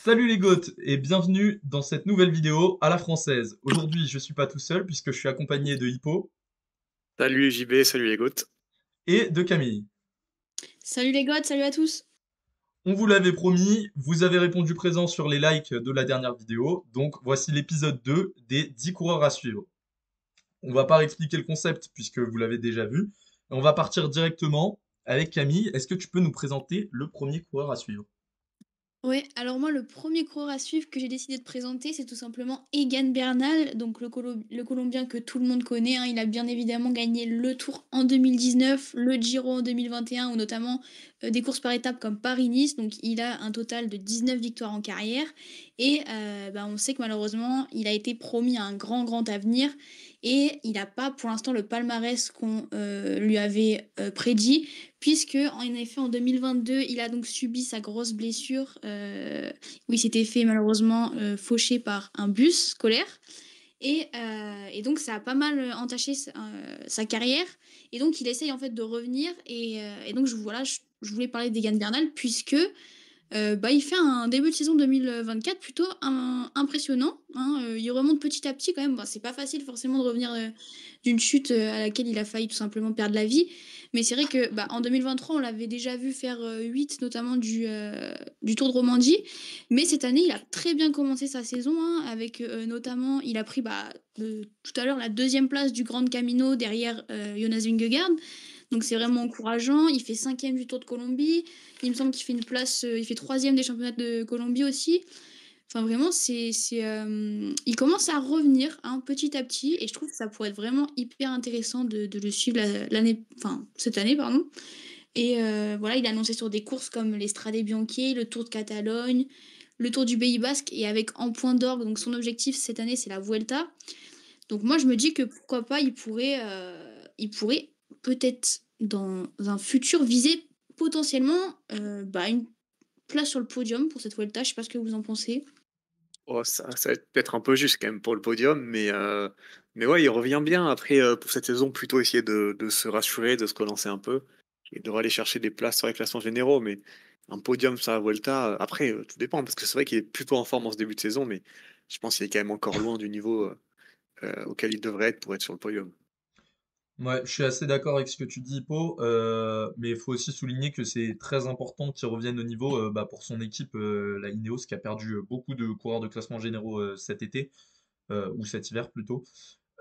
Salut les goths et bienvenue dans cette nouvelle vidéo à la française. Aujourd'hui, je suis pas tout seul puisque je suis accompagné de Hippo Salut JB, salut les gouttes. et de Camille. Salut les gods, salut à tous. On vous l'avait promis, vous avez répondu présent sur les likes de la dernière vidéo, donc voici l'épisode 2 des 10 coureurs à suivre. On va pas expliquer le concept puisque vous l'avez déjà vu. On va partir directement avec Camille. Est-ce que tu peux nous présenter le premier coureur à suivre? Ouais, alors moi, le premier coureur à suivre que j'ai décidé de présenter, c'est tout simplement Egan Bernal, donc le Colombien que tout le monde connaît, hein. Il a bien évidemment gagné le Tour en 2019, le Giro en 2021, ou notamment des courses par étapes comme Paris-Nice. Donc il a un total de 19 victoires en carrière. Et bah, on sait que malheureusement, il a été promis à un grand avenir. Et il n'a pas pour l'instant le palmarès qu'on lui avait prédit. Puisque, en effet, en 2022, il a donc subi sa grosse blessure, où il s'était fait malheureusement faucher par un bus scolaire. Et donc, ça a pas mal entaché sa carrière. Et donc, il essaye en fait de revenir. Et donc, voilà, je voulais parler d'Egan Bernal, puisque bah, il fait un début de saison 2024 plutôt impressionnant, hein. Il remonte petit à petit quand même. Bon, c'est pas facile forcément de revenir d'une chute à laquelle il a failli tout simplement perdre la vie. Mais c'est vrai que bah, en 2023, on l'avait déjà vu faire 8 notamment du Tour de Romandie. Mais cette année, il a très bien commencé sa saison, hein, avec notamment, il a pris bah, tout à l'heure la deuxième place du Grand Camino derrière Jonas Vingegaard. Donc c'est vraiment encourageant. Il fait cinquième du Tour de Colombie. Il me semble qu'il fait une place, il fait troisième des championnats de Colombie aussi. Enfin, vraiment, il commence à revenir, hein, petit à petit, et je trouve que ça pourrait être vraiment hyper intéressant de le suivre cette année, pardon. Et voilà, il a annoncé sur des courses comme l'Estrade Bianchi, le Tour de Catalogne, le Tour du Pays Basque, et avec en point d'orgue, donc son objectif cette année, c'est la Vuelta. Donc moi, je me dis que pourquoi pas, il pourrait peut-être dans un futur viser potentiellement bah, une place sur le podium pour cette Vuelta. Je sais pas ce que vous en pensez. Oh, ça va être peut-être un peu juste quand même pour le podium, mais ouais, il revient bien. Après, pour cette saison, plutôt essayer de se rassurer, de se relancer un peu et de aller chercher des places sur les classements généraux. Mais un podium sur la Vuelta, après, tout dépend parce que c'est vrai qu'il est plutôt en forme en ce début de saison, mais je pense qu'il est quand même encore loin du niveau auquel il devrait être pour être sur le podium. Ouais, je suis assez d'accord avec ce que tu dis, Hippo, mais il faut aussi souligner que c'est très important qu'il revienne au niveau bah, pour son équipe, la Ineos, qui a perdu beaucoup de coureurs de classement généraux cet été, ou cet hiver plutôt.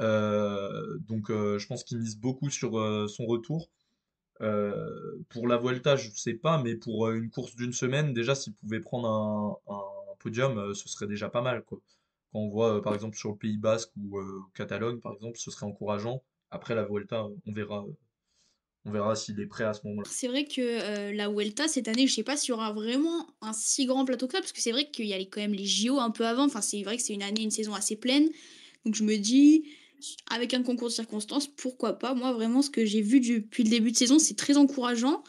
Donc je pense qu'il mise beaucoup sur son retour. Pour la Vuelta, je sais pas, mais pour une course d'une semaine, déjà, s'il pouvait prendre un podium, ce serait déjà pas mal, quoi. Quand on voit, par exemple, sur le Pays Basque ou Catalogne, par exemple, ce serait encourageant. Après la Vuelta, on verra s'il est prêt à ce moment-là. C'est vrai que la Vuelta cette année, je sais pas s'il y aura vraiment un si grand plateau que ça, parce que c'est vrai qu'il y a quand même les JO un peu avant. Enfin, c'est vrai que c'est une année, une saison assez pleine. Donc je me dis, avec un concours de circonstances, pourquoi pas? Moi, vraiment, ce que j'ai vu depuis le début de saison, c'est très encourageant.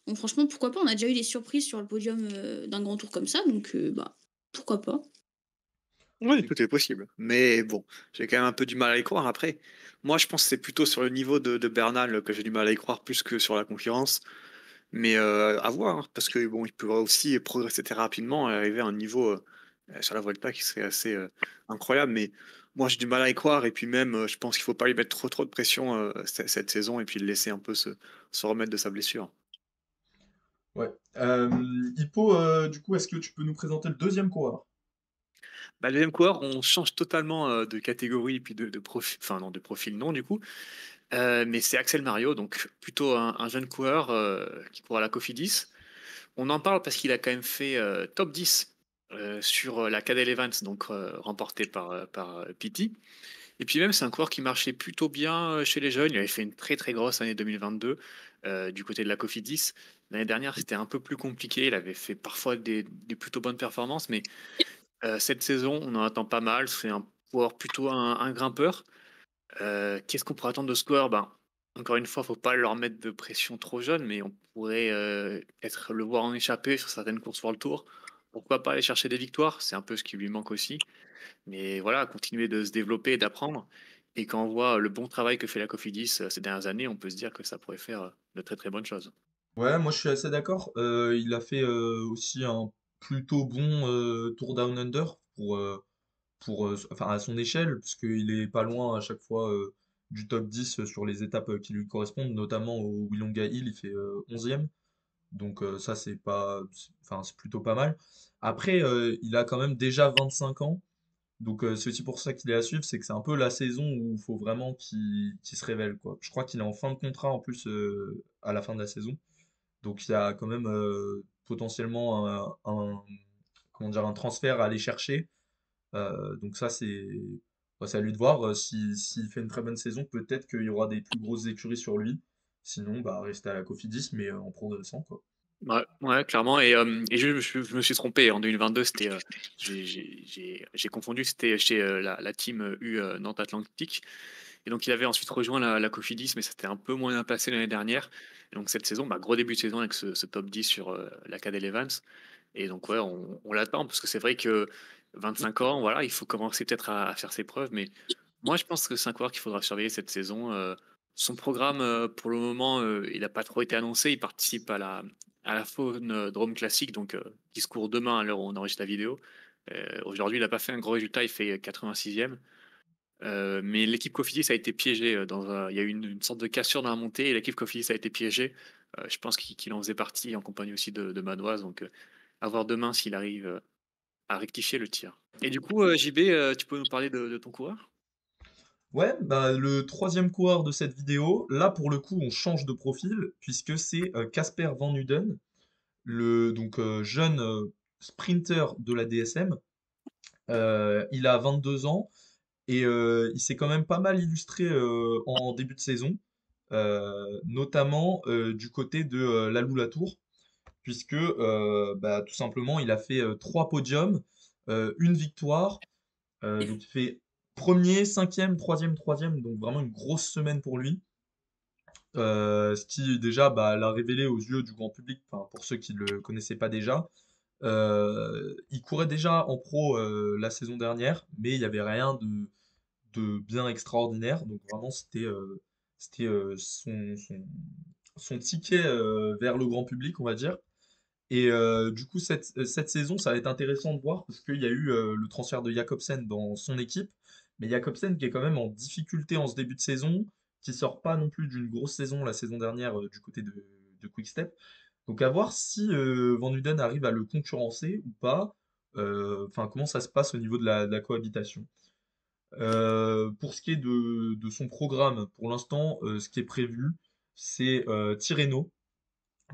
Donc franchement, pourquoi pas? On a déjà eu des surprises sur le podium d'un grand tour comme ça, donc bah pourquoi pas? Oui, tout est possible. Mais bon, j'ai quand même un peu du mal à y croire. Après, moi, je pense que c'est plutôt sur le niveau de Bernal que j'ai du mal à y croire plus que sur la concurrence. Mais à voir, hein, parce que bon, il peut aussi progresser très rapidement et arriver à un niveau sur la Volta qui serait assez incroyable. Mais moi, j'ai du mal à y croire. Et puis même, je pense qu'il faut pas lui mettre trop de pression cette saison et puis le laisser un peu se remettre de sa blessure. Ouais. Hippo, du coup, est-ce que tu peux nous présenter le deuxième coureur? Bah, le deuxième coureur, on change totalement de catégorie et puis de profil, enfin non, de profil non du coup. Mais c'est Axel Mario, donc plutôt un jeune coureur qui court à la Cofidis. On en parle parce qu'il a quand même fait top 10 sur la Cadel Evans, donc remportée par Pity. Et puis même, c'est un coureur qui marchait plutôt bien chez les jeunes. Il avait fait une très grosse année 2022 du côté de la Cofidis. L'année dernière, c'était un peu plus compliqué. Il avait fait parfois des plutôt bonnes performances, mais cette saison, on en attend pas mal. C'est un coureur plutôt un grimpeur. Qu'est-ce qu'on pourrait attendre de ce score? Ben, encore une fois, faut pas leur mettre de pression trop jeune, mais on pourrait peut-être le voir en échapper sur certaines courses pour le Tour. Pourquoi pas aller chercher des victoires? C'est un peu ce qui lui manque aussi. Mais voilà, continuer de se développer et d'apprendre. Et quand on voit le bon travail que fait la Cofidis ces dernières années, on peut se dire que ça pourrait faire de très bonnes choses. Ouais, moi je suis assez d'accord. Il a fait aussi un plutôt bon Tour Down Under enfin, à son échelle, parce qu'il est pas loin à chaque fois du top 10 sur les étapes qui lui correspondent, notamment au Willonga Hill, il fait 11e. Donc ça, enfin, c'est plutôt pas mal. Après, il a quand même déjà 25 ans. Donc c'est aussi pour ça qu'il est à suivre, c'est que c'est un peu la saison où il faut vraiment qu'il se révèle, quoi. Je crois qu'il est en fin de contrat en plus à la fin de la saison. Donc il y a quand même potentiellement comment dire, un transfert à aller chercher. Donc ça, c'est à lui de voir. S'il fait une très bonne saison, peut-être qu'il y aura des plus grosses écuries sur lui. Sinon, bah, rester à la Cofidis, mais en progressant, quoi. Ouais, ouais, clairement. Et je me suis trompé. En 2022, j'ai confondu. C'était chez la team U Nantes Atlantique. Et donc, il avait ensuite rejoint la Cofidis, mais c'était un peu moins bien passé l'année dernière. Et donc, cette saison, bah, gros début de saison avec ce top 10 sur la Cadel Evans. Et donc, ouais, on l'attend parce que c'est vrai que 25 ans, voilà, il faut commencer peut-être à faire ses preuves. Mais moi, je pense que c'est un coureur qu'il faudra surveiller cette saison. Son programme, pour le moment, il n'a pas trop été annoncé. Il participe à la Faune Drôme Classique, donc qui se court demain à l'heure où on enregistre la vidéo. Aujourd'hui, il n'a pas fait un gros résultat, il fait 86e. Mais l'équipe Cofidis a été piégée. Il y a eu une sorte de cassure dans la montée et l'équipe Cofidis a été piégée. Je pense qu'il en faisait partie en compagnie aussi de Madoise. Donc, à voir demain s'il arrive à rectifier le tir. Et du coup, JB, tu peux nous parler de ton coureur? Ouais, bah, le troisième coureur de cette vidéo, là pour le coup on change de profil puisque c'est Casper Van Uden, le donc jeune sprinter de la DSM. Il a 22 ans et il s'est quand même pas mal illustré en début de saison, notamment du côté de Lalou Latour, puisque bah, tout simplement il a fait 3 podiums, une victoire, donc il fait premier, cinquième, troisième, donc vraiment une grosse semaine pour lui. Ce qui déjà bah, l'a révélé aux yeux du grand public, enfin, pour ceux qui ne le connaissaient pas déjà. Il courait déjà en pro la saison dernière, mais il n'y avait rien de bien extraordinaire. Donc vraiment, c'était son ticket vers le grand public, on va dire. Et du coup, cette saison, ça va être intéressant de voir parce qu'il y a eu le transfert de Jakobsen dans son équipe. Mais Jakobsen qui est quand même en difficulté en ce début de saison, qui sort pas non plus d'une grosse saison la saison dernière du côté de Quickstep. Donc à voir si Van Uden arrive à le concurrencer ou pas. Enfin, comment ça se passe au niveau de la cohabitation. Pour ce qui est de son programme, pour l'instant, ce qui est prévu, c'est Tirreno,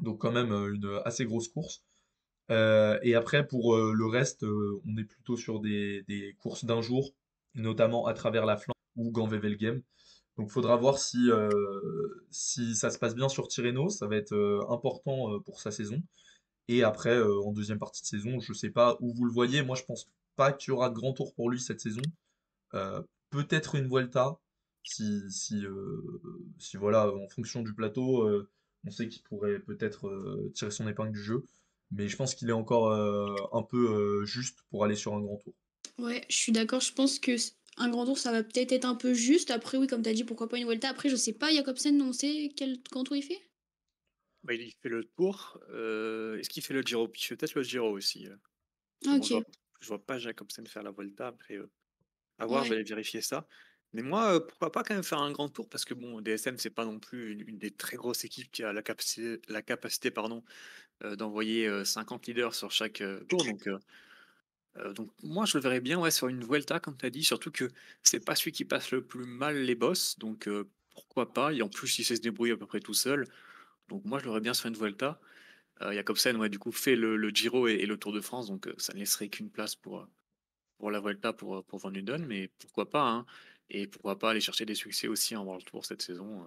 donc quand même une assez grosse course. Et après, pour le reste, on est plutôt sur des courses d'un jour, notamment à travers la Flandre ou Gand-Wevelgem. Donc, faudra voir si ça se passe bien sur Tirreno. Ça va être important pour sa saison. Et après, en deuxième partie de saison, je sais pas où vous le voyez. Moi, je pense pas qu'il y aura de grand tour pour lui cette saison. Peut-être une Vuelta, si voilà, en fonction du plateau, on sait qu'il pourrait peut-être tirer son épingle du jeu. Mais je pense qu'il est encore un peu juste pour aller sur un grand tour. Ouais, je suis d'accord. Je pense que un grand tour, ça va peut-être être un peu juste. Après, oui, comme tu as dit, pourquoi pas une Vuelta. Après, je sais pas, Jacobsen, on sait quel grand tour il fait? Bah, il fait le tour. Est-ce qu'il fait le Giro? Il fait peut-être le Giro aussi. Parce que Ah, bon, ok. je vois pas Jacobsen faire la Volta. Après, à voir, je Ouais. vais aller vérifier ça. Mais moi, pourquoi pas quand même faire un grand tour? Parce que bon, DSM, c'est pas non plus une des très grosses équipes qui a la capacité pardon, d'envoyer 50 leaders sur chaque tour. Donc moi, je le verrais bien ouais, sur une Vuelta, comme tu as dit. Surtout que c'est pas celui qui passe le plus mal les bosses. Donc pourquoi pas? Et en plus, il sait se débrouiller à peu près tout seul. Donc moi, je l'aurais bien sur une Vuelta. Jacobsen, ouais, du coup, fait le Giro et le Tour de France, donc ça ne laisserait qu'une place pour la Vuelta pour Van Uden, mais pourquoi pas, hein. Et pourquoi pas aller chercher des succès aussi en World Tour cette saison.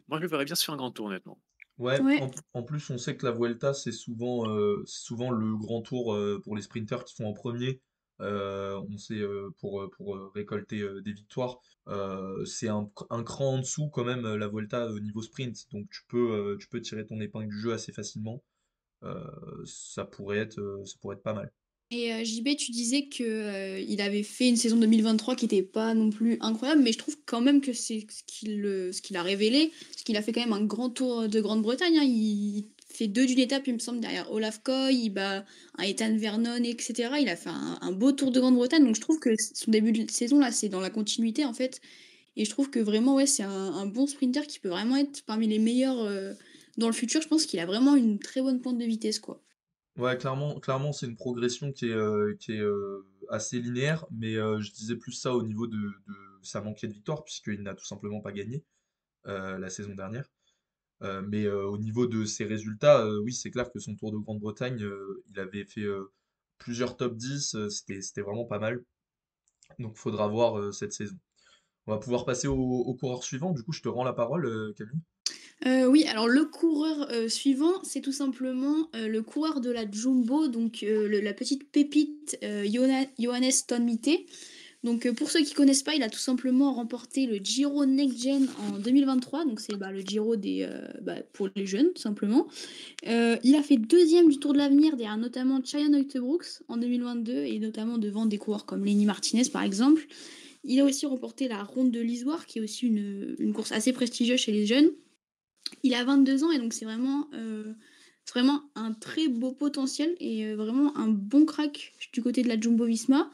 Moi, je le verrais bien sur un grand tour, honnêtement. Ouais, Ouais. en plus, on sait que la Vuelta, c'est souvent le grand tour pour les sprinters qui sont en premier. On sait pour récolter des victoires. C'est un cran en dessous quand même la Vuelta au niveau sprint. Donc tu peux tirer ton épingle du jeu assez facilement. Ça pourrait être pas mal. Et JB, tu disais que il avait fait une saison 2023 qui était pas non plus incroyable, mais je trouve quand même que c'est ce qu'il a révélé, parce qu'il a fait quand même un grand tour de Grande-Bretagne, hein. Il fait 2 d'une étape, il me semble, derrière Olaf Koy, il bat un Ethan Vernon et cetera. Il a fait un beau Tour de Grande-Bretagne, donc je trouve que son début de saison là, c'est dans la continuité en fait et je trouve que vraiment, ouais, c'est un bon sprinter qui peut vraiment être parmi les meilleurs, dans le futur. Je pense qu'il a vraiment une très bonne pointe de vitesse, quoi. Ouais, clairement, c'est une progression qui est assez linéaire, mais je disais plus ça au niveau de sa manquée de victoire, puisqu'il n'a tout simplement pas gagné la saison dernière. Mais au niveau de ses résultats, oui, c'est clair que son Tour de Grande-Bretagne, il avait fait plusieurs top 10, c'était vraiment pas mal. Donc faudra voir cette saison. On va pouvoir passer au coureur suivant. Du coup, je te rends la parole, Camille. Oui, alors le coureur, suivant, c'est tout simplement, le coureur de la Jumbo, donc le la petite pépite, Johannes Thon-Minté. Donc, pour ceux qui connaissent pas, il a tout simplement remporté le Giro Next Gen en 2023, donc c'est, bah, le Giro pour les jeunes, tout simplement. Il a fait deuxième du Tour de l'Avenir derrière notamment Cheyenne Uijtdebroeks en 2022 et notamment devant des coureurs comme Lenny Martinez, par exemple. Il a aussi remporté la Ronde de l'Izoire, qui est aussi une course assez prestigieuse chez les jeunes. Il a 22 ans et donc c'est vraiment un très beau potentiel et vraiment un bon crack du côté de la Jumbo-Visma.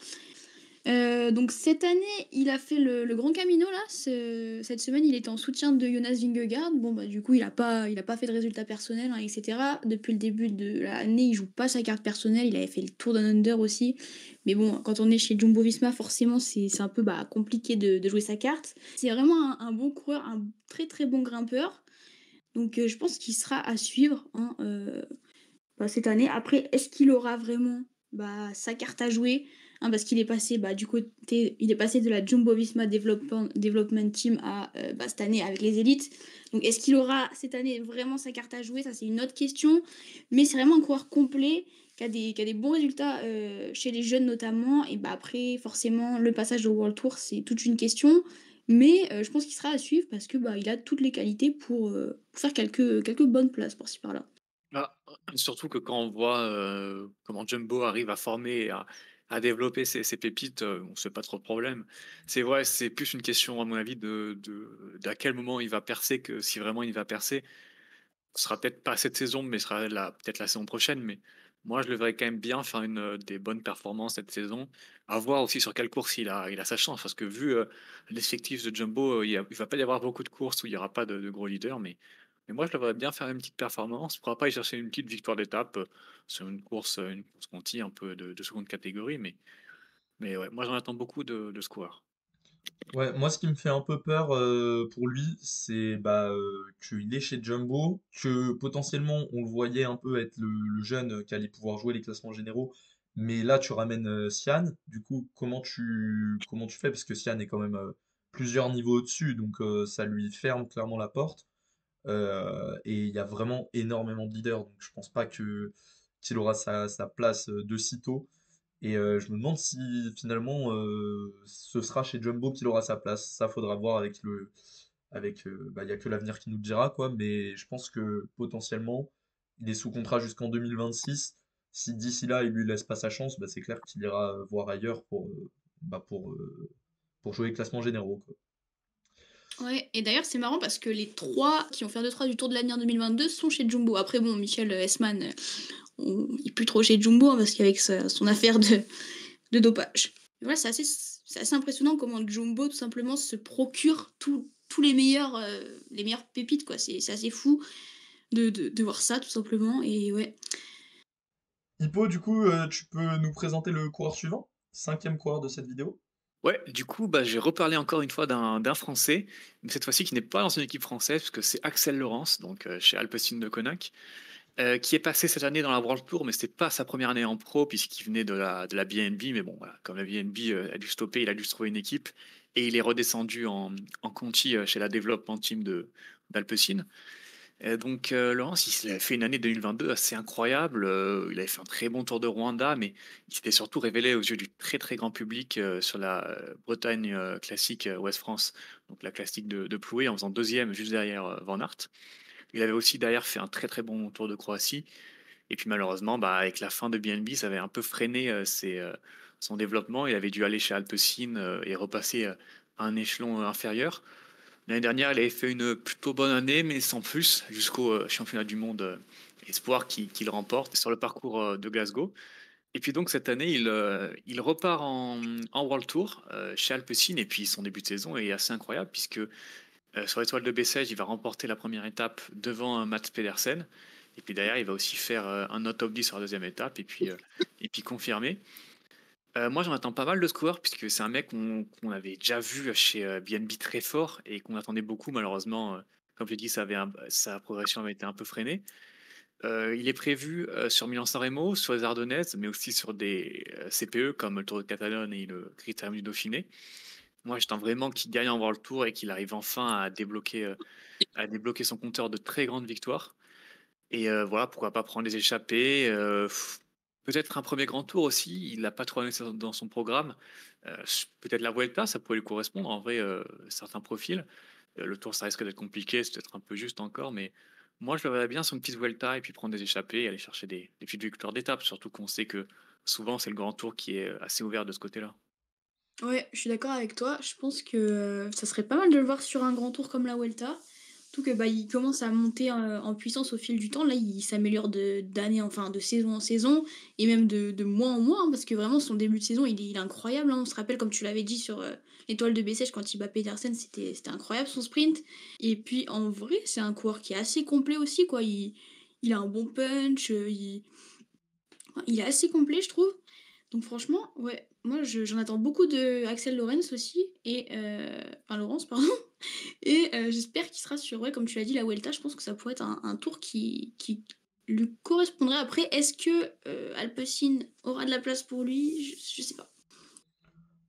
Donc cette année, il a fait le Grand Camino là. Cette semaine, il était en soutien de Jonas Vingegaard. Bon bah du coup, il a pas fait de résultats personnels, hein, etc. Depuis le début de l'année, il joue pas sa carte personnelle. Il avait fait le Tour Down Under aussi. Mais bon, quand on est chez Jumbo-Visma, forcément, c'est un peu compliqué de jouer sa carte. C'est vraiment un bon coureur, un très très bon grimpeur. Donc je pense qu'il sera à suivre, hein, cette année. Après, est-ce qu'il aura vraiment sa carte à jouer, hein, parce qu'il est passé du côté, il est passé de la Jumbo-Visma Development Team à cette année avec les élites. Donc est-ce qu'il aura cette année vraiment sa carte à jouer? Ça, c'est une autre question. Mais c'est vraiment un coureur complet qui a des bons résultats chez les jeunes notamment. Et après, forcément, le passage au World Tour, c'est toute une question. Mais je pense qu'il sera à suivre parce que il a toutes les qualités pour faire quelques bonnes places par-ci par-là. Bah, surtout que quand on voit, comment Jumbo arrive à former et à développer ses pépites, on se fait pas trop de problèmes. C'est vrai, c'est plus une question à mon avis d'à quel moment il va percer que si vraiment il va percer. Ce sera peut-être pas cette saison, mais ce sera peut-être la saison prochaine. Mais moi, je le verrais quand même bien faire des bonnes performances cette saison. À voir aussi sur quelle course il a sa chance. Parce que vu l'effectif de Jumbo, il va pas y avoir beaucoup de courses où il y aura pas de gros leaders. Mais moi, je le verrais bien faire une petite performance. Pourquoi pas y chercher une petite victoire d'étape sur une course Conti un peu de seconde catégorie. Mais ouais, moi, j'en attends beaucoup de ce coureur. Ouais, moi ce qui me fait un peu peur pour lui, c'est qu'il est chez Jumbo, que potentiellement on le voyait un peu être le jeune qui allait pouvoir jouer les classements généraux, mais là tu ramènes Sian, du coup comment tu fais? Parce que Sian est quand même plusieurs niveaux au-dessus, donc ça lui ferme clairement la porte. Et il y a vraiment énormément de leaders, donc je pense pas que qu'il aura sa place de sitôt. Et je me demande si finalement ce sera chez Jumbo qu'il aura sa place. Ça faudra voir il y a que l'avenir qui nous le dira quoi. Mais je pense que potentiellement il est sous contrat jusqu'en 2026. Si d'ici là il lui laisse pas sa chance, bah, c'est clair qu'il ira voir ailleurs pour jouer les classements généraux quoi. Ouais, et d'ailleurs, c'est marrant parce que les 3 qui ont fait un 2-3 du Tour de l'Avenir 2022 sont chez Jumbo. Après, bon, Michel Hessmann, il est plus trop chez Jumbo, hein, parce qu'avec son affaire de dopage. Et voilà, c'est assez impressionnant comment Jumbo, tout simplement, se procure tous les meilleurs pépites, quoi. C'est assez fou de voir ça, tout simplement. Et ouais. Hippo, du coup, tu peux nous présenter le coureur suivant? Cinquième coureur de cette vidéo. Ouais, du coup, bah, j'ai reparlé encore une fois d'un Français, mais cette fois-ci qui n'est pas dans une équipe française, parce que c'est Axel Laurence, donc chez Alpecin de Konak, qui est passé cette année dans la World Tour, mais c'était pas sa première année en pro, puisqu'il venait de la BNB, mais bon, voilà, comme la BNB a dû stopper, il a dû se trouver une équipe, et il est redescendu en Conti chez la Development Team d'Alpecin. Donc Laurence, il a fait une année 2022 assez incroyable. Il avait fait un très bon Tour de Rwanda, mais il s'était surtout révélé aux yeux du très très grand public sur la Bretagne classique Ouest-France, donc la classique de Ploué, en faisant deuxième juste derrière Van Aert. Il avait aussi derrière fait un très très bon Tour de Croatie. Et puis malheureusement, avec la fin de BNB, ça avait un peu freiné son développement. Il avait dû aller chez Alpecin et repasser à un échelon inférieur. L'année dernière, il avait fait une plutôt bonne année, mais sans plus, jusqu'au championnat du monde espoir qu'il remporte sur le parcours de Glasgow. Et puis donc cette année, il repart en World Tour chez Alpecin, et puis son début de saison est assez incroyable, puisque sur l'étoile de Bessèges, il va remporter la première étape devant Mats Pedersen. Et puis derrière, il va aussi faire un autre top 10 sur la deuxième étape, et puis confirmer. Moi, j'en attends pas mal de ce coureur, puisque c'est un mec qu'on avait déjà vu chez BNB très fort et qu'on attendait beaucoup. Malheureusement, comme je l'ai dit, sa progression avait été un peu freinée. Il est prévu sur Milan-San Remo, sur les Ardennaises, mais aussi sur des CPE comme le Tour de Catalogne et le Critérium du Dauphiné. Moi, j'attends vraiment qu'il gagne en World Tour et qu'il arrive enfin à débloquer son compteur de très grandes victoires. Et voilà, pourquoi pas prendre les échappées. Peut-être un premier grand tour aussi. Il n'a pas trop annoncé dans son programme. Peut-être la Vuelta, ça pourrait lui correspondre. En vrai, certains profils. Le tour, ça risque d'être compliqué. C'est peut-être un peu juste encore. Mais moi, je le verrais bien sur une petite Vuelta et puis prendre des échappées et aller chercher des petites victoires d'étape. Surtout qu'on sait que souvent, c'est le grand tour qui est assez ouvert de ce côté-là. Ouais, je suis d'accord avec toi. Je pense que ça serait pas mal de le voir sur un grand tour comme la Vuelta. Tout que bah, il commence à monter en puissance au fil du temps. Là, il s'améliore d'année, enfin de saison en saison, et même de mois en mois, hein, parce que vraiment son début de saison, il est incroyable, hein. On se rappelle, comme tu l'avais dit sur l'étoile de Bessèges, quand il bat Pedersen, c'était incroyable son sprint. Et puis en vrai, c'est un coureur qui est assez complet aussi, quoi. Il a un bon punch, il est assez complet, je trouve. Donc franchement, ouais, moi j'en attends beaucoup de Axel Lorentz aussi, et enfin Laurence, pardon. Et j'espère qu'il sera sur, ouais, comme tu l'as dit, la Vuelta. Je pense que ça pourrait être un tour qui lui correspondrait. Après, est-ce que Alpecin aura de la place pour lui? Je sais pas.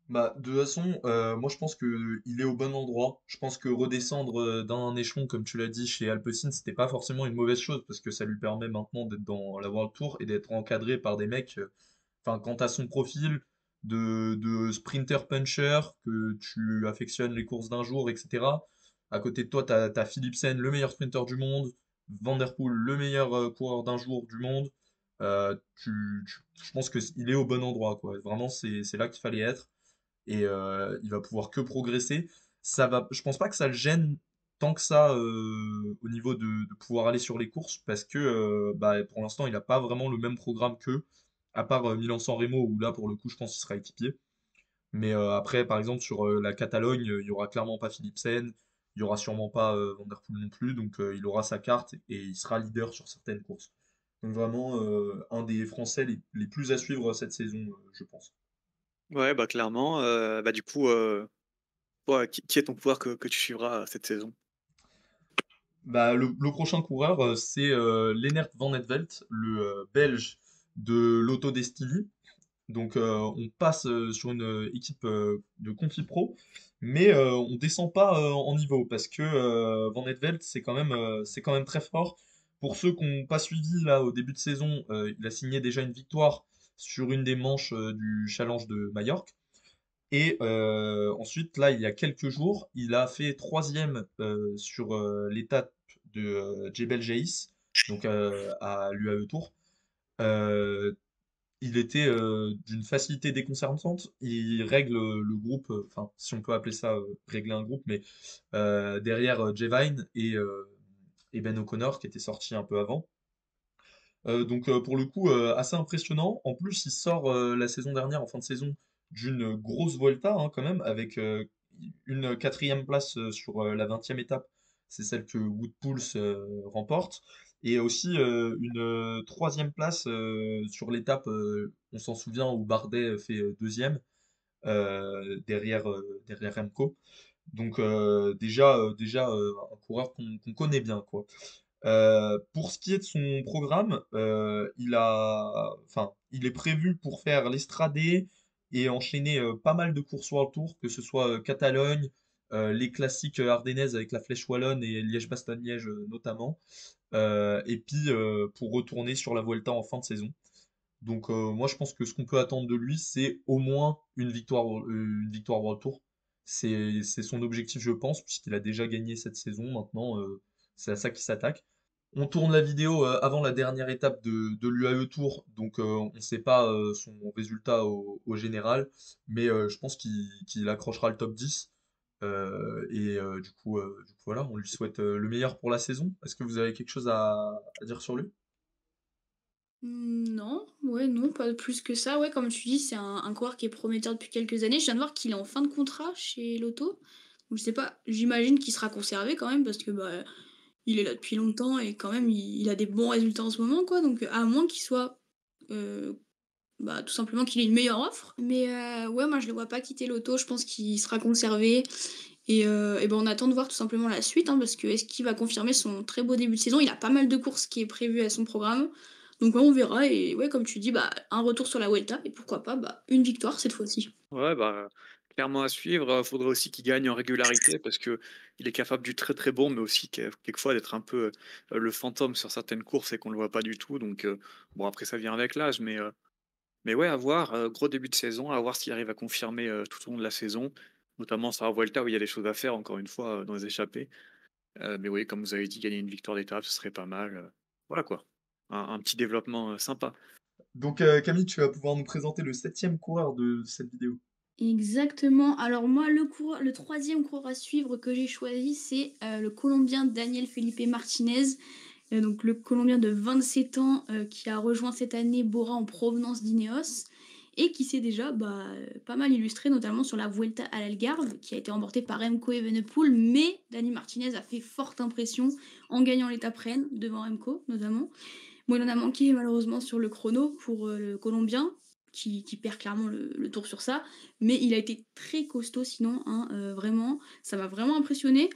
Bah, de toute façon, moi je pense que il est au bon endroit. Je pense que redescendre d'un échelon, comme tu l'as dit, chez Alpecin, c'était pas forcément une mauvaise chose parce que ça lui permet maintenant d'être dans la World Tour et d'être encadré par des mecs. Enfin, quant à son profil de sprinter puncher, que tu affectionnes les courses d'un jour, etc. À côté de toi, t'as Philipsen, le meilleur sprinter du monde, Van Der Poel, le meilleur coureur d'un jour du monde. Je pense que il est au bon endroit, quoi. Vraiment, c'est là qu'il fallait être et il va pouvoir que progresser. Je pense pas que ça le gêne tant que ça au niveau de pouvoir aller sur les courses parce que bah, pour l'instant il n'a pas vraiment le même programme qu'eux, à part Milan-San Remo où là pour le coup je pense qu'il sera équipier. Mais après par exemple sur la Catalogne il y aura clairement pas Philipsen, il y aura sûrement pas Van Der Poel non plus donc il aura sa carte et il sera leader sur certaines courses. Donc vraiment un des Français les plus à suivre cette saison je pense. Ouais, bah clairement. Bah du coup, ouais, qui est ton pouvoir que tu suivras cette saison? Bah, le prochain coureur, c'est Lennert Van Etvelt, le Belge de l'Auto Destiny. Donc, on passe sur une équipe de Conti Pro, mais on descend pas en niveau parce que Van Etvelt, c'est quand même très fort. Pour ceux qui n'ont pas suivi là au début de saison, il a signé déjà une victoire sur une des manches du Challenge de Majorque. Et ensuite, là, il y a quelques jours, il a fait troisième sur l'étape de Jebel Jais, donc à l'UAE Tour. Euh, il était d'une facilité déconcertante. Il règle le groupe, enfin, si on peut appeler ça régler un groupe, mais derrière Jevine et Ben O'Connor qui était sorti un peu avant. Donc pour le coup, assez impressionnant. En plus, il sort la saison dernière, en fin de saison, d'une grosse Volta hein, quand même, avec une quatrième place sur la 20e étape. C'est celle que Wood Poels remporte. Et aussi une troisième place sur l'étape, on s'en souvient, où Bardet fait deuxième derrière Remco. Donc déjà un coureur qu'on connaît bien, quoi. Pour ce qui est de son programme, il est prévu pour faire l'Estradé et enchaîner pas mal de courses World Tour, que ce soit Catalogne, les classiques ardennaises avec la Flèche Wallonne et Liège-Bastogne-Liège notamment, et puis pour retourner sur la Vuelta en fin de saison. Donc moi je pense que ce qu'on peut attendre de lui, c'est au moins une victoire World Tour. C'est son objectif, je pense, puisqu'il a déjà gagné cette saison. Maintenant, c'est à ça qu'il s'attaque. On tourne la vidéo avant la dernière étape de l'UAE Tour, donc on ne sait pas son résultat au général, mais je pense qu'il accrochera le top 10. Du coup, voilà, on lui souhaite le meilleur pour la saison. Est-ce que vous avez quelque chose à dire sur lui? Non, ouais, non, pas plus que ça. Ouais, comme tu dis, c'est un coureur qui est prometteur depuis quelques années. Je viens de voir qu'il est en fin de contrat chez Lotto. Donc je sais pas, j'imagine qu'il sera conservé quand même parce que, bah, il est là depuis longtemps et quand même il a des bons résultats en ce moment, quoi. Donc, à moins qu'il soit, heu, bah, tout simplement qu'il ait une meilleure offre. Mais, ouais, moi je le vois pas quitter Lotto. Je pense qu'il sera conservé et ben, on attend de voir tout simplement la suite, hein, parce que est-ce qu'il va confirmer son très beau début de saison? Il a pas mal de courses qui est prévu à son programme. Donc ouais, on verra et ouais, comme tu dis, bah, un retour sur la Vuelta et pourquoi pas, bah, une victoire cette fois-ci. Ouais, bah, clairement à suivre. Faudrait aussi qu'il gagne en régularité parce que il est capable du très, très bon, mais aussi quelquefois d'être un peu, le fantôme sur certaines courses et qu'on le voit pas du tout. Donc, bon, après ça vient avec l'âge, mais ouais, à voir, gros début de saison, à voir s'il arrive à confirmer, tout au long de la saison, notamment sur la Vuelta où il y a des choses à faire encore une fois, dans les échappées. Mais oui, comme vous avez dit, gagner une victoire d'étape, ce serait pas mal, voilà quoi. Un petit développement, sympa. Donc, Camille, tu vas pouvoir nous présenter le septième coureur de cette vidéo. Exactement. Alors moi, le troisième coureur à suivre que j'ai choisi, c'est le Colombien Daniel Felipe Martinez. Donc le Colombien de 27 ans qui a rejoint cette année Bora en provenance d'Ineos et qui s'est déjà bah, pas mal illustré, notamment sur la Vuelta à l'Algarve, qui a été remportée par Remco Evenepoel, mais Dani Martinez a fait forte impression en gagnant l'étape Rennes devant Remco notamment. Bon, il en a manqué malheureusement sur le chrono pour le Colombien, qui perd clairement le tour sur ça, mais il a été très costaud sinon, hein, vraiment, ça m'a vraiment impressionné.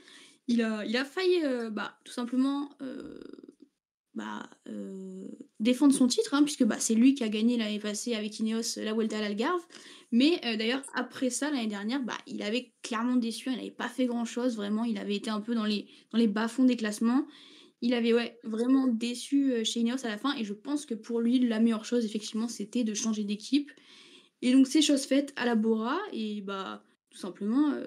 Il a failli, bah, tout simplement, bah, défendre son titre, hein, puisque, bah, c'est lui qui a gagné l'année passée avec Ineos la Vuelta à l'Algarve. Mais, d'ailleurs après ça, l'année dernière, bah, il avait clairement déçu, il n'avait pas fait grand chose, vraiment, il avait été un peu dans les bas-fonds des classements. Il avait, ouais, vraiment déçu, chez Ineos à la fin et je pense que pour lui, la meilleure chose effectivement, c'était de changer d'équipe et donc c'est chose faite à la Bora et bah, tout simplement,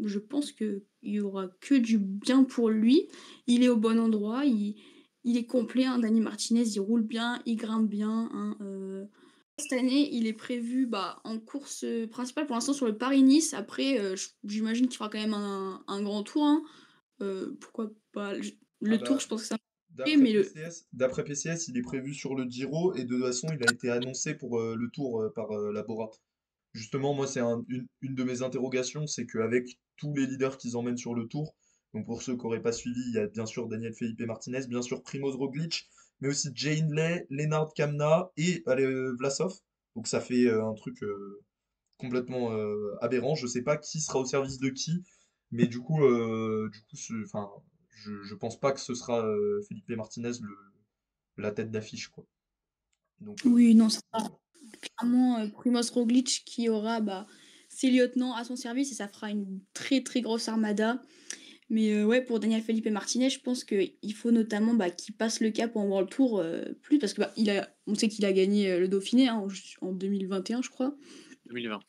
je pense qu'il y aura que du bien pour lui. Il est au bon endroit, il est complet, hein, Dani Martinez, il roule bien, il grimpe bien, hein, cette année, il est prévu, bah, en course, principale pour l'instant sur le Paris-Nice. Après, j'imagine qu'il fera quand même un grand tour, hein. Pourquoi pas? Ah Le tour, bah, je pense que ça d'après mais le PCS, il est prévu sur le Giro et de toute façon, il a été annoncé pour le Tour par la Bora. Justement, moi, c'est une de mes interrogations, c'est qu'avec tous les leaders qu'ils emmènent sur le Tour, donc pour ceux qui n'auraient pas suivi, il y a bien sûr Daniel Felipe Martinez, bien sûr Primoz Roglic, mais aussi Jay Hindley, Lennard Kamna et Vlasov. Donc ça fait un truc complètement aberrant. Je sais pas qui sera au service de qui, mais enfin, je pense pas que ce sera Felipe Martinez la tête d'affiche, quoi. Donc, oui, non, ça sera voilà. clairement, Primož Roglič qui aura, bah, ses lieutenants à son service et ça fera une très, très grosse armada. Mais, ouais, pour Daniel Felipe Martinez, je pense qu'il faut notamment, bah, qu'il passe le cap en World Tour, plus parce que, bah, on sait qu'il a gagné, le Dauphiné, hein, en 2021, je crois. 2020.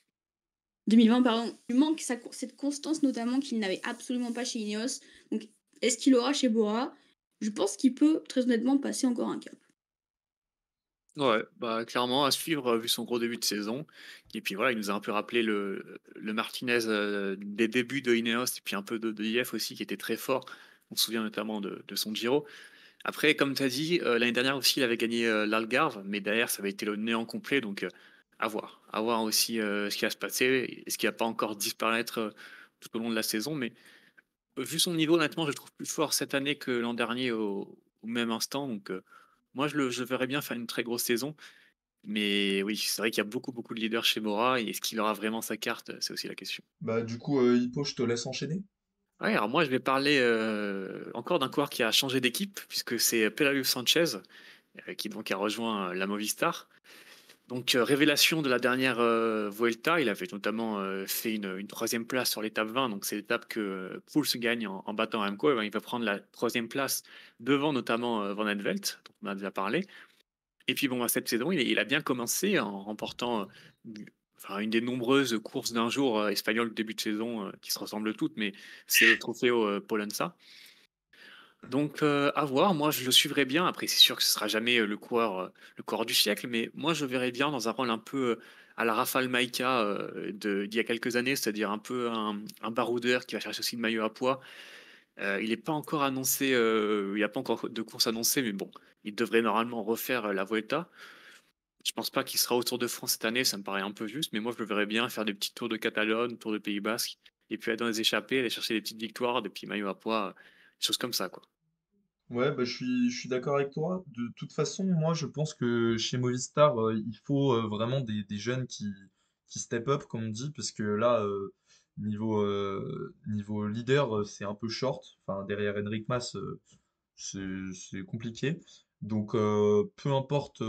2020, pardon. Il lui manque cette constance notamment qu'il n'avait absolument pas chez Ineos. Donc, est-ce qu'il l'aura chez Bora? Je pense qu'il peut très honnêtement passer encore un cap. Ouais, bah, clairement à suivre, vu son gros début de saison et puis voilà, il nous a un peu rappelé le Martinez, des débuts de Ineos et puis un peu de IF aussi qui était très fort. On se souvient notamment de son Giro. Après, comme tu as dit, l'année dernière aussi, il avait gagné, l'Algarve, mais derrière ça avait été le néant complet donc à voir. À voir aussi, ce qui va se passer. Est-ce qu'il va pas encore disparaître, tout au long de la saison? Mais vu son niveau, honnêtement, je le trouve plus fort cette année que l'an dernier au même instant donc moi je le verrais bien faire une très grosse saison. Mais oui, c'est vrai qu'il y a beaucoup, beaucoup de leaders chez Bora et est-ce qu'il aura vraiment sa carte? C'est aussi la question. Bah, du coup, Hippo, je te laisse enchaîner. Ouais, alors moi je vais parler, encore d'un coureur qui a changé d'équipe puisque c'est Pelagio Sanchez, qui donc a rejoint, la Movistar. Donc, révélation de la dernière, Vuelta, il avait notamment, fait une 3 place sur l'étape 20, donc c'est l'étape que, Poels gagne en battant Remco et ben, il va prendre la 3e place devant notamment, Van Aert, dont on a déjà parlé. Et puis bon, bah, cette saison, il a bien commencé en remportant, enfin, une des nombreuses courses d'un jour, espagnoles de début de saison, qui se ressemblent toutes, mais c'est le Trofeo, Pollensa. Donc, à voir. Moi, je le suivrai bien. Après, c'est sûr que ce sera jamais, le coureur du siècle, mais moi, je le verrais bien dans un rôle un peu, à la Rafał Majka d'il y a quelques années, c'est-à-dire un peu un baroudeur qui va chercher aussi le maillot à poids. Il n'est pas encore annoncé, il n'y a pas encore de course annoncée, mais bon, il devrait normalement refaire la Vuelta. Je pense pas qu'il sera au Tour de France cette année, ça me paraît un peu juste, mais moi je le verrais bien faire des petits tours de Catalogne, tours de Pays Basque, et puis aller dans les échappées, aller chercher des petites victoires, des petits maillots à poids, des choses comme ça, quoi. Ouais, bah, je suis d'accord avec toi. De toute façon, moi, je pense que chez Movistar, il faut vraiment des jeunes qui step up, comme on dit, parce que là, niveau leader, c'est un peu short. Enfin, derrière Enric Mas, c'est compliqué. Donc, peu importe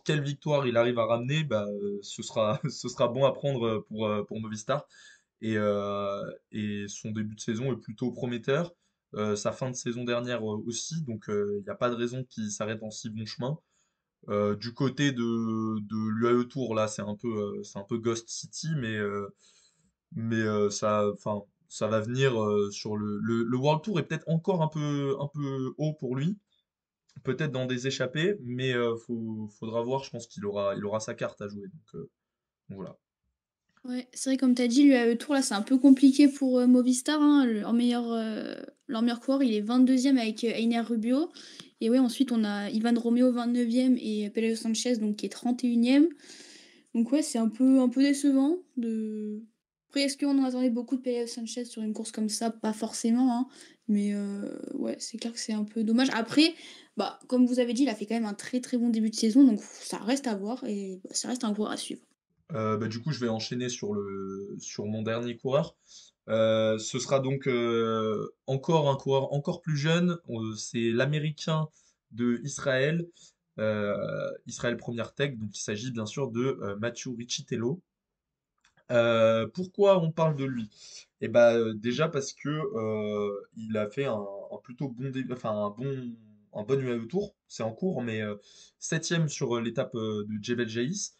quelle victoire il arrive à ramener, bah, ce sera bon à prendre pour Movistar. Et son début de saison est plutôt prometteur. Sa fin de saison dernière aussi, donc il n'y a pas de raison qu'il s'arrête en si bon chemin. Du côté de l'UAE Tour, là, c'est un peu Ghost City, mais enfin, ça va venir sur le World Tour est peut-être encore un peu haut pour lui, peut-être dans des échappées, mais faudra voir. Je pense qu'il aura sa carte à jouer. Donc voilà. Ouais, c'est vrai, comme tu as dit, l'UAE Tour, là, c'est un peu compliqué pour Movistar, hein. Leur meilleur coureur, il est 22e avec Einer Rubio. Et ouais, ensuite, on a Ivan Romeo, 29e, et Peleo Sanchez, donc, qui est 31e. Donc, ouais, c'est un peu décevant. Après, est-ce qu'on en attendait beaucoup de Peleo Sanchez sur une course comme ça? Pas forcément, hein. Mais ouais, c'est clair que c'est un peu dommage. Après, bah, comme vous avez dit, il a fait quand même un très très bon début de saison. Donc, ça reste à voir et bah, ça reste un coureur à suivre. Bah, du coup, je vais enchaîner sur mon dernier coureur. Ce sera donc encore un coureur encore plus jeune. C'est l'Américain de Israël, Israël Première Tech. Donc, il s'agit bien sûr de Mathieu Riccitello. Pourquoi on parle de lui? Eh ben, déjà parce que il a fait un plutôt bon enfin un bon UAE Tour. C'est en cours, mais septième sur l'étape de Jebel Jaïs.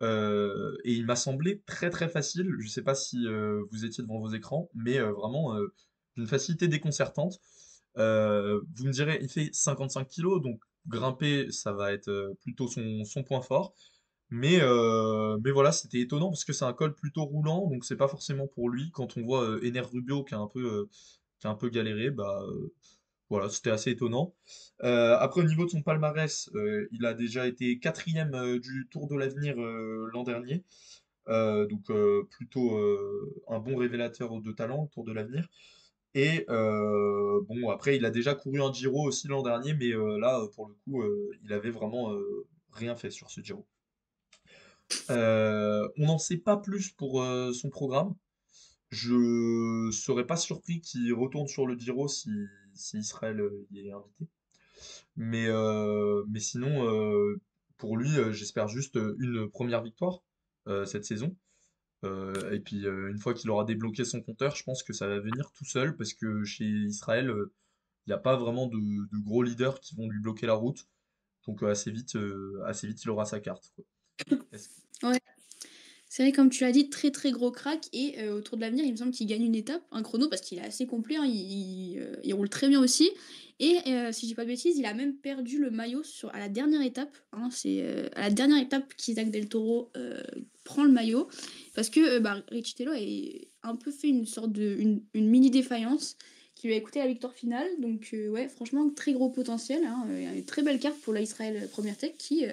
Et il m'a semblé très très facile. Je ne sais pas si vous étiez devant vos écrans, mais vraiment d'une facilité déconcertante. Vous me direz, il fait 55 kilos, donc grimper, ça va être plutôt son point fort. Mais voilà, c'était étonnant parce que c'est un col plutôt roulant, donc c'est pas forcément pour lui. Quand on voit Ener Rubio qui a un peu galéré, bah voilà, c'était assez étonnant. Après, au niveau de son palmarès, il a déjà été quatrième du Tour de l'Avenir l'an dernier. Donc plutôt un bon révélateur de talent, le Tour de l'Avenir. Et bon, après, il a déjà couru un Giro aussi l'an dernier, mais là, pour le coup, il avait vraiment rien fait sur ce Giro. On n'en sait pas plus pour son programme. Je serais pas surpris qu'il retourne sur le Giro si Israël y est invité. Mais sinon, pour lui, j'espère juste une première victoire cette saison. Et puis, une fois qu'il aura débloqué son compteur, je pense que ça va venir tout seul parce que chez Israël, il n'y a pas vraiment de gros leaders qui vont lui bloquer la route. Donc, assez vite, il aura sa carte, quoi. Est-ce- Ouais. C'est vrai, comme tu l'as dit, très très gros crack. Et autour de l'avenir, il me semble qu'il gagne une étape, un chrono, parce qu'il est assez complet, hein. Il roule très bien aussi. Et si je dis pas de bêtises, il a même perdu le maillot à la dernière étape, hein. C'est à la dernière étape qu'Isaac Del Toro prend le maillot. Parce que bah, Riccitello a un peu fait une sorte une mini défaillance qui lui a coûté la victoire finale. Donc ouais, franchement, très gros potentiel, hein. Une très belle carte pour l'Israël Première Tech qui,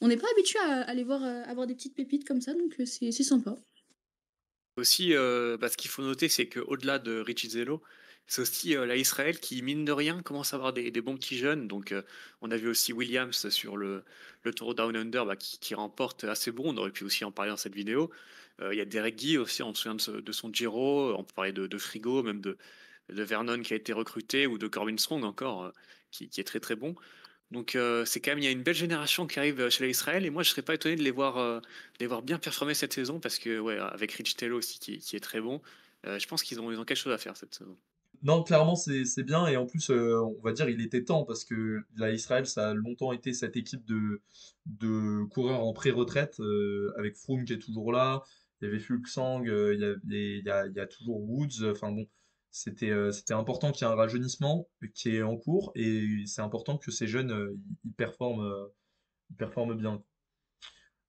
on n'est pas habitué à aller voir avoir des petites pépites comme ça, donc c'est sympa. Aussi, bah, ce qu'il faut noter, c'est qu'au-delà de Richie Zello, c'est aussi la Israël qui, mine de rien, commence à avoir des bons petits jeunes. Donc, on a vu aussi Williams sur le Tour Down Under bah, qui remporte assez bon. On aurait pu aussi en parler dans cette vidéo. Il y a Derek Guy aussi, on se souvient de son Giro. On peut parler de Frigo, même de Vernon qui a été recruté ou de Corbin Strong encore, qui est très très bon. Donc c'est quand même, il y a une belle génération qui arrive chez les Israël et moi je serais pas étonné de les voir bien performer cette saison parce que ouais, avec Rich Tello aussi qui est très bon, je pense qu'ils ont quelque chose à faire cette saison. Non, clairement, c'est bien. Et en plus, on va dire, il était temps parce que là, Israël, ça a longtemps été cette équipe de coureurs en pré-retraite avec Froome qui est toujours là. Il y avait Fuglsang, il y a toujours Woods. Enfin bon, c'était important qu'il y ait un rajeunissement qui est en cours et c'est important que ces jeunes ils performent bien.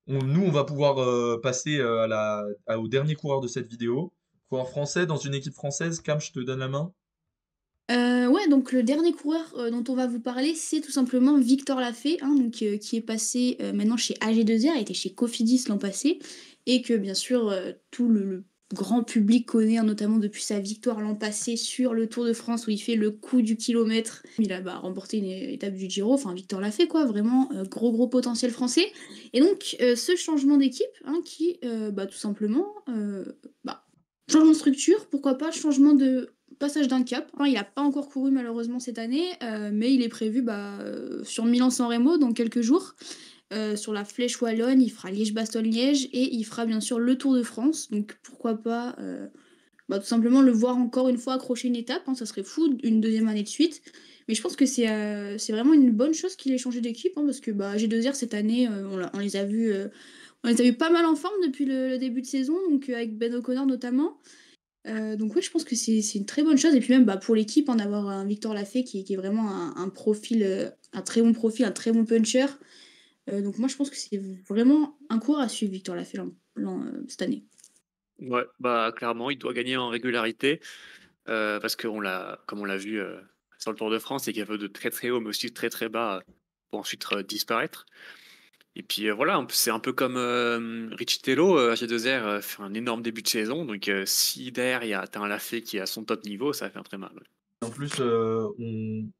Nous, on va pouvoir passer au dernier coureur de cette vidéo. Coureur français dans une équipe française. Cam, je te donne la main. Ouais, donc le dernier coureur dont on va vous parler, c'est tout simplement Victor Lafay, hein, donc, qui est passé maintenant chez AG2R, il était chez Cofidis l'an passé, et que bien sûr tout le grand public connaît, hein, notamment depuis sa victoire l'an passé sur le Tour de France où il fait le coup du kilomètre. Il a remporté une étape du Giro, enfin Victor Lafay quoi, vraiment gros potentiel français. Et donc ce changement d'équipe, hein, qui tout simplement, changement de structure, pourquoi pas, changement de passage d'un cap. Hein, il n'a pas encore couru malheureusement cette année, mais il est prévu sur Milan-San Remo dans quelques jours. Sur la Flèche Wallonne, il fera Liège-Bastogne-Liège et il fera bien sûr le Tour de France. Donc pourquoi pas tout simplement le voir encore une fois accrocher une étape. Hein, ça serait fou, une deuxième année de suite. Mais je pense que c'est vraiment une bonne chose qu'il ait changé d'équipe, hein, parce que G2R cette année, on les a vus pas mal en forme depuis le début de saison, donc avec Ben O'Connor notamment. Donc ouais, je pense que c'est une très bonne chose. Et puis même pour l'équipe, en avoir un Victor Lafay qui est vraiment un profil, un très bon profil, un très bon puncher. Donc moi, je pense que c'est vraiment un cours à suivre, Victor Lafay, cette année. Ouais, bah clairement, il doit gagner en régularité parce que comme on l'a vu sur le Tour de France, il y a de très très haut, mais aussi très très bas pour ensuite disparaître. Et puis voilà, c'est un peu comme Richie Tello à G2R fait un énorme début de saison. Donc si derrière t'as un Lafay qui est à son top niveau, ça va faire très mal. Ouais. En plus,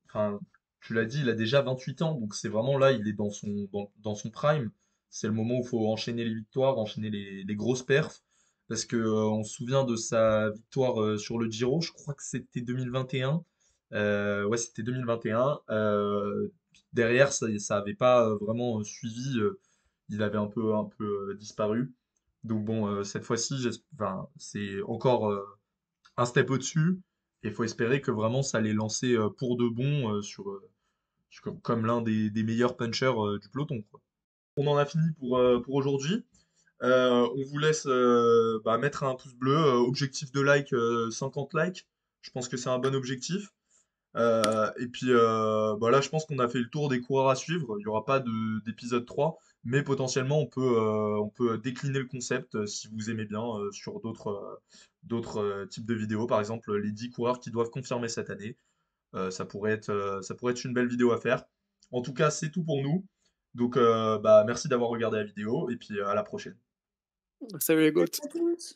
enfin, tu l'as dit, il a déjà 28 ans, donc c'est vraiment là, il est dans son prime. C'est le moment où il faut enchaîner les victoires, enchaîner les grosses perfs. Parce que on se souvient de sa victoire sur le Giro, je crois que c'était 2021. Ouais, c'était 2021. Derrière, ça avait pas vraiment suivi. Il avait un peu disparu. Donc bon, cette fois-ci, enfin, c'est encore un step au-dessus. Et il faut espérer que vraiment ça les lancer pour de bon comme l'un des meilleurs punchers du peloton, quoi. On en a fini pour aujourd'hui. On vous laisse mettre un pouce bleu, objectif de like, 50 likes. Je pense que c'est un bon objectif. Et puis là, je pense qu'on a fait le tour des coureurs à suivre. Il n'y aura pas d'épisode 3, mais potentiellement on peut décliner le concept si vous aimez bien sur d'autres types de vidéos. Par exemple, les 10 coureurs qui doivent confirmer cette année. Ça pourrait être une belle vidéo à faire. En tout cas, c'est tout pour nous. Donc, merci d'avoir regardé la vidéo et puis à la prochaine. Salut les gars. Merci à tous.